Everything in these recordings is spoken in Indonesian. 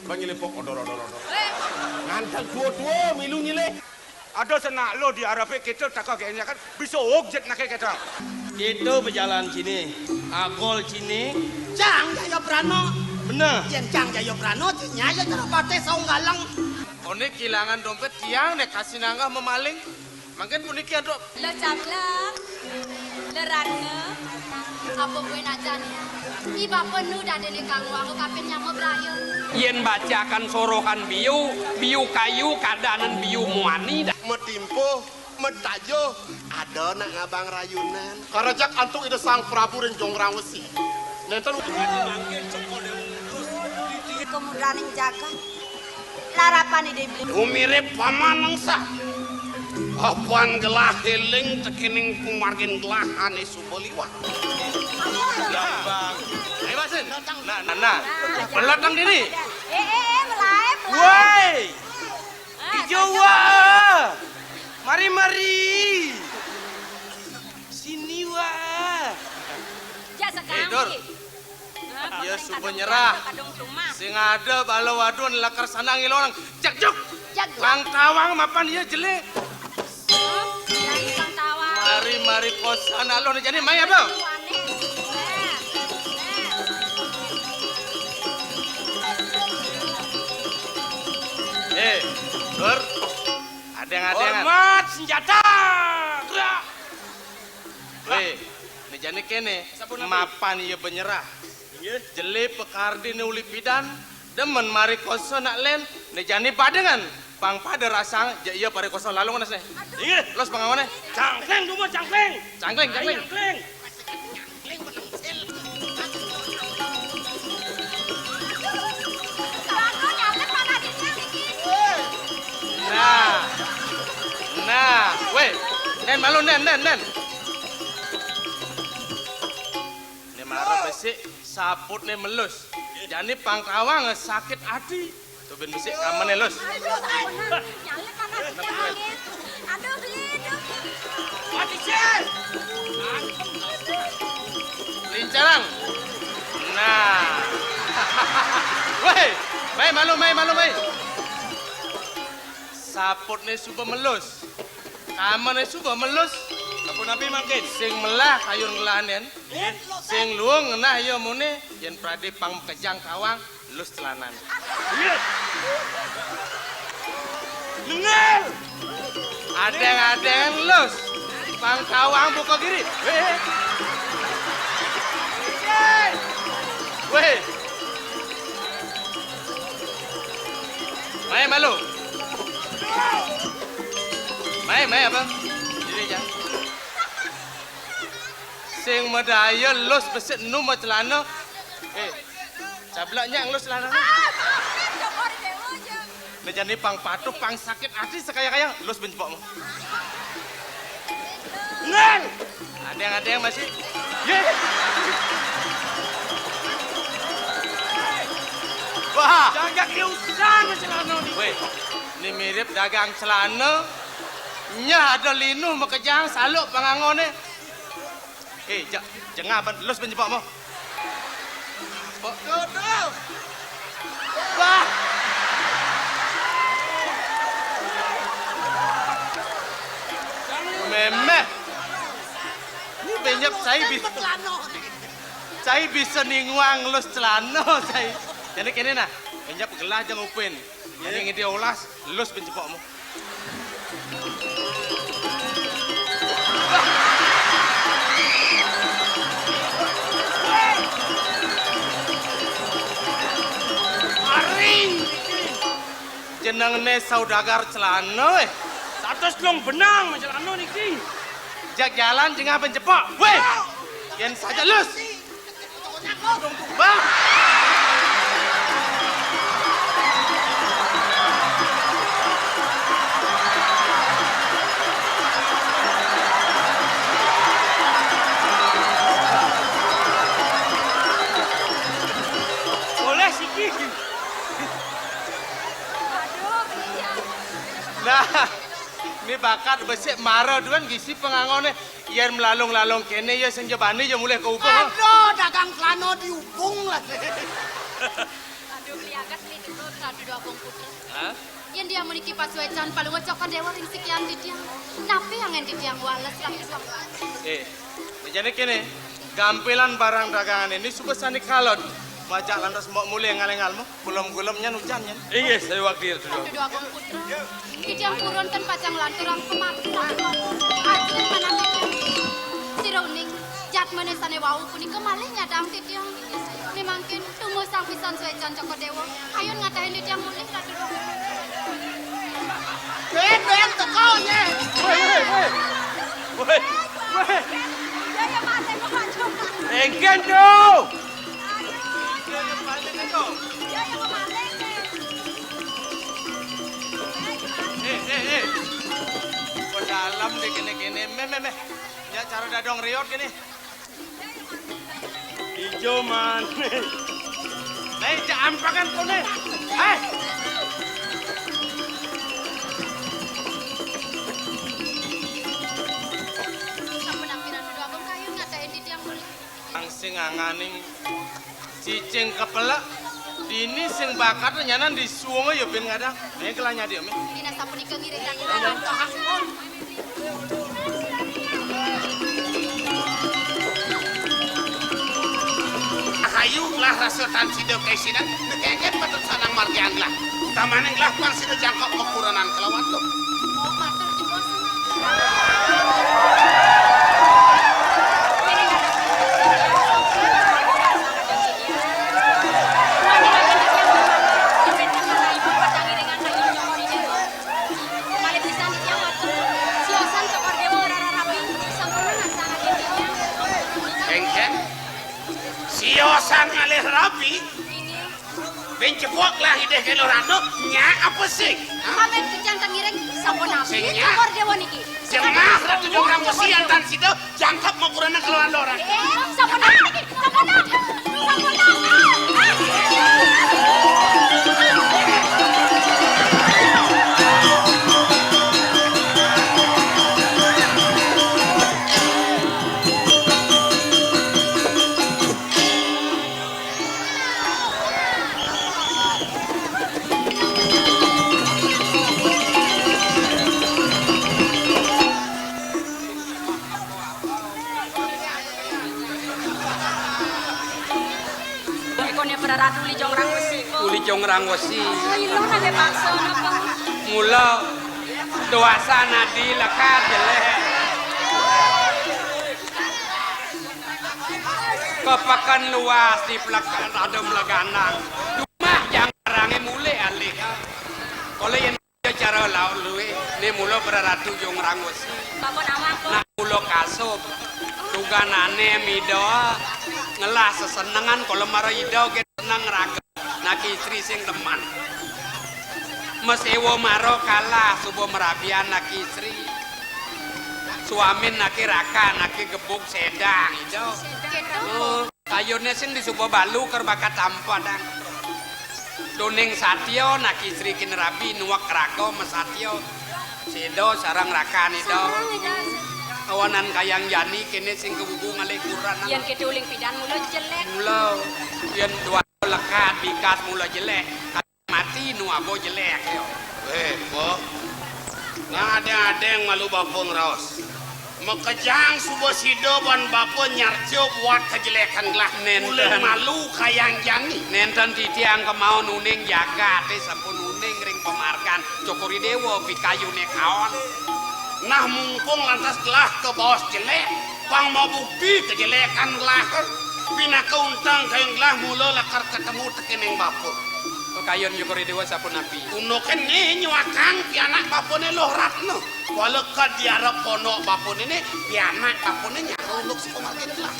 Bang nyile pok odor. Ngantang dua milu nyile. Ada senak lo di Arabe kita tak kagaknya kan bisa objek nak kita. Itu berjalan sini, agol sini. Cang Jaya Prano. Bener. Jen Cang Jaya Prano, nyaya terapate saung galang. One kehilangan dompet tiang nek kasih nanggah memaling. Makin puniki ada. Lo cablak, lo rana, apa gue najan? Iba penuh dah dene kamu aku kapin nyamuk berayu. Yen bacakan sorohan biu kayu kadanan biu muani dah. Metimpo, metajo, ada nak ngabang rayunan. Karajak antuk ide sang Prabu ring Jongrawesi. Nenten Kemudian yang jaga, larapan ide beli. Umirip pamanang sah. Apaan gelah heling tekining kumargin gelahan isu beliwat. lambang. Ayo Basen. Nah. Belakang diri. Melai. Woi, Jawa. Mari. Sini wah. Ya sekarang. Dor. Ya subuh nyerah. Sing ada balo wadon lakar sana ngilorang. Cekjuk. Kang tawang mapan dia jelek. Mari kosan alon jadi mai apa? Dor. Ada. Hormat senjata. Gerak. Weh, ini jane kene mapan ieu benyerah. Jele pekardi uli pidan demen mari kosan nak len ne jane padengan. Pang pada rasang iya pare kosan lalu mana sih? Ingat. Los pangawane? Cangkleng cuma cangkleng. Cangkleng. Nah, weh, nen malu nen. Ne marah besik saput ne melus. Jani pangkawang sakit hati. Tuh ben besik kamane los. Aduh, hidup. Mati sel. Lincarang. Nah. Weh, mai. Saput ne suba melus. Kamane suba melus. Kapun api mangkin. Sing melah kayun ngelanen. Sing luang ngenah ya mune yen prade pang kejang kawang lus celanan. Iya. Dengar. Adeng lus. Pang kawang buka kiri. Weh. Mai malu. Mai apa? Jadi jang. Sing medaya lus besit nu celana. Cablaknya lus celana. Nejani pang patu pang sakit hati sekaya-kaya lus benjepokmu. Dengar. Ada yang masih. Wah, Jaga keusan celana ni. weh, ini mirip dagang celana. Nya ada linu makejang saluk pangangone. Jangan ban lus benjepokmu. Dodo. Wah. Memeh. Ini banyak saya bisa ninguang lus celana saya. Jadi kene nah, banyak gelah jang upin. Jadi ngidi olas lus benjepokmu. Aring. Jenengne saudagar celana weh. Satus long benang celana niki. Jak jalan jengah benjepok. Weh. Yen saja lus. Bang. Boleh siki. Nah, ini bakat besik marah duan gisi pengangone yen melalung-lalung kene ya senjebane ya mulai ke upung. Aduh, dagang klano dihubung lah. Liagas li dulu radu dua bong putra. Hah? Yang dia meniki pasuecan paling ngocokkan dewa ring sekian di tiang. Napi yang di tiang wales lah itu. Jadi kene gampilan barang dagangan ini subesani kalon. Majak lantas mbok mulai ngalengalmu, gulem-gulemnya nujannya. Iya, saya wakil itu. Radu dua bong putra. Di tiang purun kan pacang lanturang kemati. Aduh mana tiang. Si Rauning jat menesane wau puni kemalih nyadang di tiang. Memangkin tunggu sang pisan suecan cokot dewa. Ayun ngatahin di tiang mulih radu dua. Ben tekonya. Woi. Engken tuh. Kok dalam deh kene-kene, meh. Ya cara dadong riot gini. Ijo man. Nih, jampakan kone. Hei. Sampun ampiran dua bong kayu ngatain di tiang mulih. Ang sing anganing cicing kepelak dini sing bakat nyanan disuwung ya ben ngadang. Nih kelanya dia, meh. Dina sampun ike ngiring dan Hayu lah rasutan sido kaisinan nekeket patut sanang margian lah. Tamaning lah pang sido jangkok kekuranan kelawat lo. mau matur di bos. Engken siosan ngalih rapi bencepok lah ide kelorano nya apa sih? Amen kejantan ngireng sampun api Senya. cokor dewa niki. Jengah ratu jongkang wasian tan sido jangkap kekuranan kelawat orang. Sampun api niki. Sampun api. Sampun api. Ikone beraratu li jongrang wesi ko. Uli jongrang wesi. Ilo nage paksa napa. Mula doasa nadi lekat jelek. Kepakan luas di pelakan adem laganang. Cuma yang range mulai alih. Kalau yang cara laut luwe, ni mula beraratu jongrang wesi. Bapon awak ko. Nak mula kasub. Tuganane midoa ngelah sesenengan kalau marah idau ke senang raga nak istri sing teman mesewo maro kalah subuh merabian nak istri suamin nak raka nak gebuk sedang idau kayunya sing di subuh balu kerbakat tanpa dang doning satyo nak istri kin rabi nuak rako mesatyo sedo sarang raka idau kawanan kayang jani kene sing kebubu ngalih kurang Yan kete uling pidan mulo jelek. mula yen dua lekat bikas mula jelek mati nu abo jelek yo Po. Ngade-ade yang malu bapun raos. Mekejang subuh sido ban bapun nyarjo buat kejelekan lah. Nenten. Mulai malu kayang jani. nenten titiang kemau nuning jaga te sampun nuning ring pemarkan cokori dewo pikayune kaon Nah mungkung lantas gelah ke bawah jelek. Pang mau bukti kejelekan gelah. Pina keuntang kayang gelah mula lakar ketemu tekening bapun. kayon cokori dewo sampun api Uno kene nyuakang pianak bapune loh ratno. Walau ke diarap ponok bapun ini pianak bapune nyaruluk sepemargin gelah.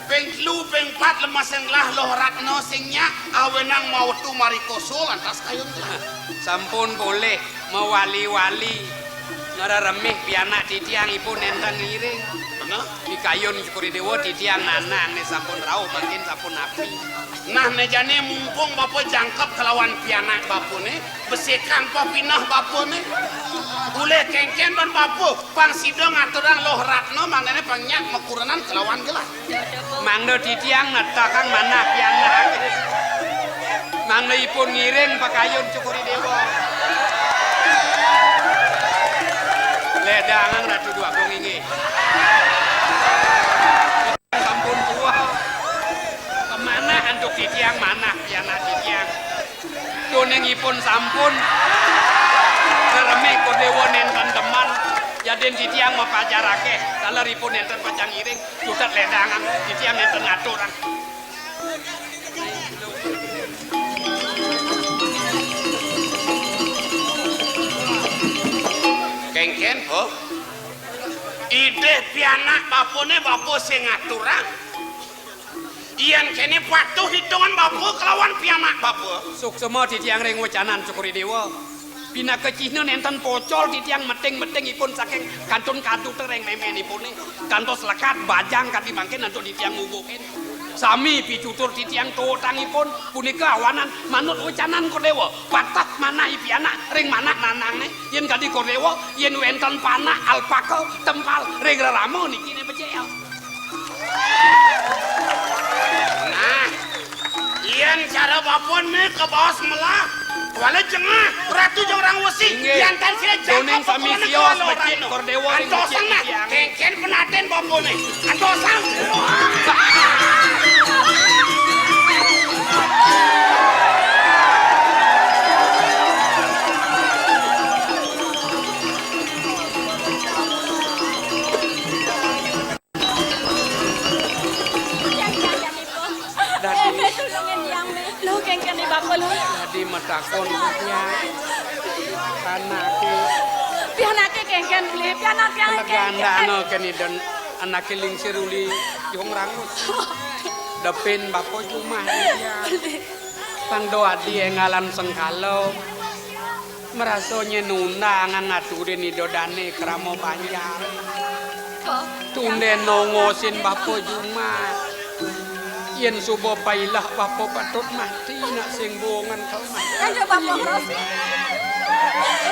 Penglu pengpat lemas yang lah loh ratno singnya awenang mau tu marikoso lantas kayun gelah. sampun boleh mewali-wali ngararemih pianak titiang ibu nenten ngiring Bener? pikayun cokori dewo titiang nanang ne sampun rauh makin sampun api Nah nejane mumpung bapak jangkep kelawan pianak bapune besikan pa pinah bapune Boleh kengken ban bapu pang sidong aturan loh ratno manane panyak mekuranan kelawan gelah. Mangdo titiang netakang mana piana. Mangdo ipun ngiring pakayun cukuri dewa. Ledangan ratu dua kongingi. Sampun tua. Kemana antuk titiang mana piana titiang. Donengipun sampun. Keremi kodewo nenten teman. Jadin titiang mapajarake. Saleripun nenten pacang iring. Tutat ledangan. Titiang nenten ngaturan. Kengken oh. Ide pianak bapune bapu sing ngaturang. Iyan kene patuh hitungan bapu kelawan pianak bapu. Suksema titiang ring wacanan cukuri dewa. Bina kecihna nenten pocol titiang meting-meting ipun saking kantun-kantun tereng memenipun kantos lekat bajang kati mangken antuk titiang ngubukin. Sami pitutur titiang totangipun punika awanan manut wacanan Kodewa. Patah manah piana ring manah nanangne yen kadi Kodewa yen wenten panah alpaka tempal ring reramo niki ne becel. Nah, iyan cara bapun me ke bawah melah. Wala jengah ratu jeung orang wesi iyan tan sila Doning sami sios becik Kodewa ring antosan nah kengken penaten bapune antosan. Jadi metakon punya anake Pianake kengken beli, pianake leganda no keni dan anake lingsir uli jong rangus depin bapo cuma dia pang doa dia ngalan sengkalo merasa nyenunda ngaturin idodane keramo banjar tunde nongosin bapo cuma yen subo pailah bapo patut mati nak sing bongan kau mati. Ayo bapo Rosi.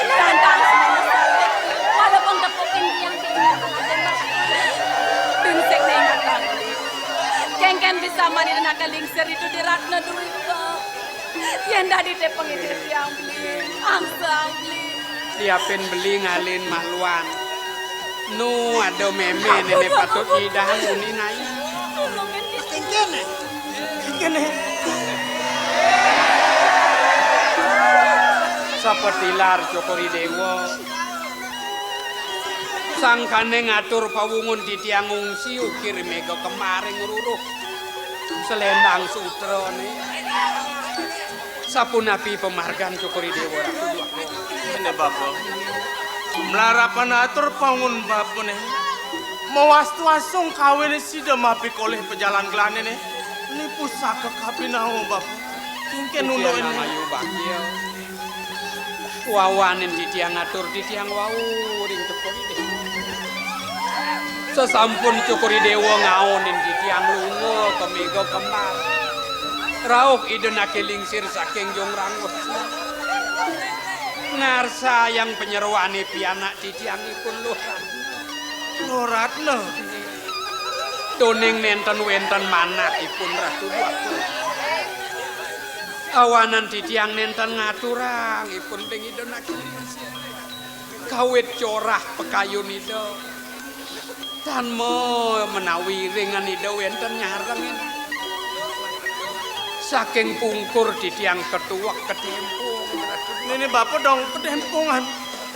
Tantang semua. Walaupun tepukin yang tinggal Binsek na ingatan. Kengken bisa mani na nakalingsir itu di ratna duit ko. Yan dadi te pangidit yang beli. Ang beli. Siapin beli ngalin maluan. Nu ada meme nene patut idahan uni nai. Seperti lar Cokori Dewa sangkane ngatur pawungun di tiang ngungsi ukir mega kemaring ruruh selendang sutra nih sapunapi pemargan Cokori Dewa ini bapak melarapan atur pawungun bapak nih mawas-wasung kawin sida mapi koleh pejalan gelane nih ini pusaka kapinahu bapak mungkin ulo ini ayu bakil wawanin di tiang ngatur di tiang wau ring Cokori Dewa sesampun Cokori Dewa ngaonin di tiang lungo kemego kemar rauh idenake lingsir saking jong rangus ngarsa yang penyeruane pianak di tiangipun Loratna doning nenten wenten manah ipun ratu waktu awanan di tiang nenten ngaturang ipun pengidonake lingsir kawit corah pekayun itu tanmo menawi ringan itu wenten nyareng saking pungkur di tiang ketuak ketempung ini bapak dong kedempungan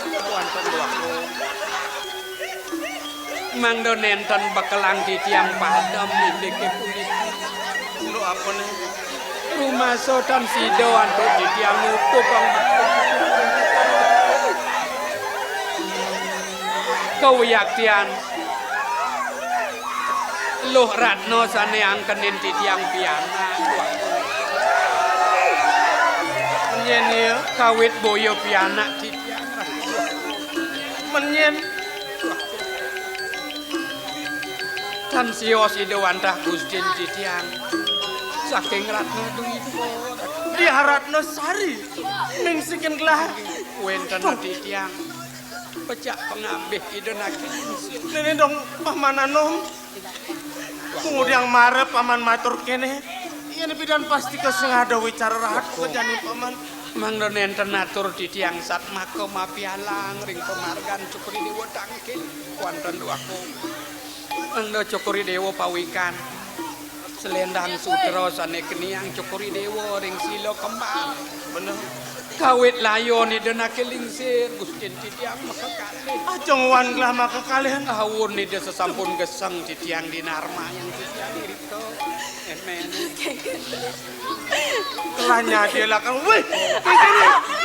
wonten waktu mangdo nenten bekelang di tiang padam milike punika lu apa nih rumah sodan sido antuk di tiang nutup kewiyaktian luh ratno sane angkenin di tiang piana menyen ya kawit boyo piana di tiang menyen tan sios idewantah Gustin di tiang saking ratno duit di Haratno Sari ning siken gelar wenten di tiang pecak pengabih ide naki lingsir. Ini dong paman anom. Kemudian marah paman matur kene. Iya bidan pasti kesengada wicara rahat kejani paman. Mang nenten atur di tiang sat maka mapialang ring pemargan cukuri dewa tangkil kuanten aku. Ando cukuri dewa pawikan. Selendang sutra sane keniang cukuri dewa ring silo kembang. Bener. Kawit layon ide naki lingsir gustin di tiang maka kalih. Ajeng wan gelah maka kalian. Awun ide sesampun geseng di tiang dinarma yang di tiang irito. Emen. Kengken. Kelanya dia lah kan. Wih, ini